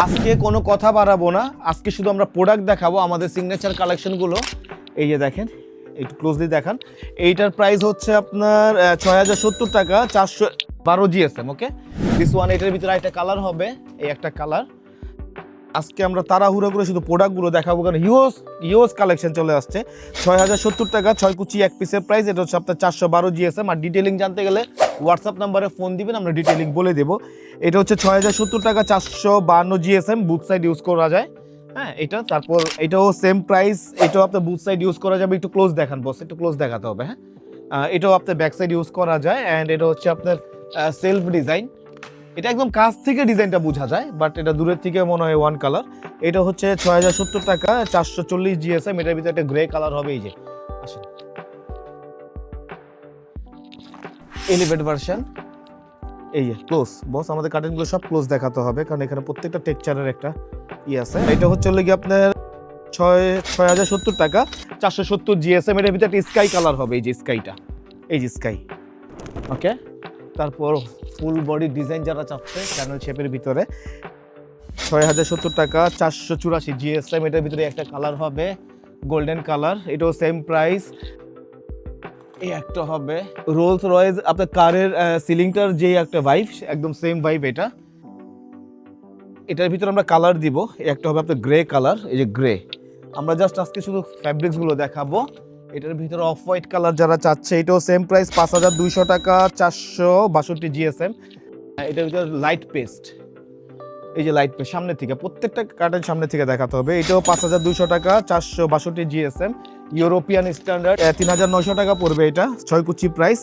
আজকে কোনো কথা বাড়াবো না, আজকে শুধু আমরা প্রোডাক্ট দেখাবো আমাদের সিগনেচার কালেকশনগুলো। এই যে দেখেন, একটু ক্লোজলি দেখান। এইটার প্রাইস হচ্ছে আপনার 6070 টাকা, 412 জিএসএম। Okay, this one. এটার ভিতরে একটা কালার হবে, এই একটা কালার। আজকে আমরা তাড়াহুড়ো করে শুধু প্রোডাক্টগুলো দেখাবো, কারণ হিউজ কালেকশন চলে আসছে। 6070 টাকা 6 কুচি এক পিসের প্রাইস। এটা হচ্ছে আপনার 412 জিএসএম। আর ডিটেলিং জানতে গেলে হোয়াটসঅ্যাপ নাম্বারে ফোন দিবেন, আমরা ডিটেলিং বলে দেবো। এটা হচ্ছে 6070 টাকা 452 জিএসএম, বুথ সাইড ইউজ করা যায়। হ্যাঁ, এটা তারপর এটাও সেম প্রাইস, এটাও আপনার বুথ সাইড ইউজ করা যাবে। একটু ক্লোজ দেখান বস, একটু ক্লোজ দেখাতে হবে। হ্যাঁ, এটাও আপনার ব্যাক সাইড ইউজ করা যায়। অ্যান্ড এটা হচ্ছে আপনার সেলফ ডিজাইন। এটা একদম কাছ থেকে ডিজাইনটা বোঝা যায়, বাট এটা দূরের থেকে মনে হয় ওয়ান কালার। এটা হচ্ছে 6070 টাকা 440 জিএসএম। এটার ভিতরে একটা গ্রে কালার হবে। এই যে আসেন, এলিভেট ভার্সন। এই যে ক্লোজ বস, আমাদের কার্টেনগুলো সব ক্লোজ দেখাতে হবে, কারণ এখানে প্রত্যেকটা টেক্সচারের একটা আছে। এটা হচ্ছে কি আপনার 6070 টাকা 470 জিএসএম। এটার ভিতরে একটা স্কাই কালার হবে। এই যে স্কাইটা, এই যে স্কাই। ওকে, তারপর ফুল বডি ডিজাইন যারা চাচ্ছে চ্যানেল শেপের ভিতরে 6070 টাকা 484 জিএসএম। এটার ভিতরে একটা কালার হবে গোল্ডেন কালার, এটাও সেম প্রাইস। এই একটা হবে রোলস রয়েস, আপনার কারের সিলিংটার যে একটা ভাইব, একদম সেম ভাইব এটা। এটার ভিতরে আমরা কালার দিব। একটা হবে আপনার গ্রে কালার, এই যে গ্রে। আমরা জাস্ট আজকে শুধু ফ্যাব্রিক্সগুলো দেখাবো। এটার ভিতরে অফ হোয়াইট কালার যারা চাচ্ছে, এটাও সেম প্রাইস 5200 টাকা 462 জিএসএম। এটার ভিতরে লাইট পেস্ট, এই যে লাইট পেস্ট সামনে থেকে, প্রত্যেকটা কার্টেন সামনে থেকে দেখাতে হবে। এটাও 5200 টাকা 462 জিএসএম, ইউরোপিয়ান স্ট্যান্ডার্ড। 3900 টাকা পড়বে এটা, 6 কুচি প্রাইস।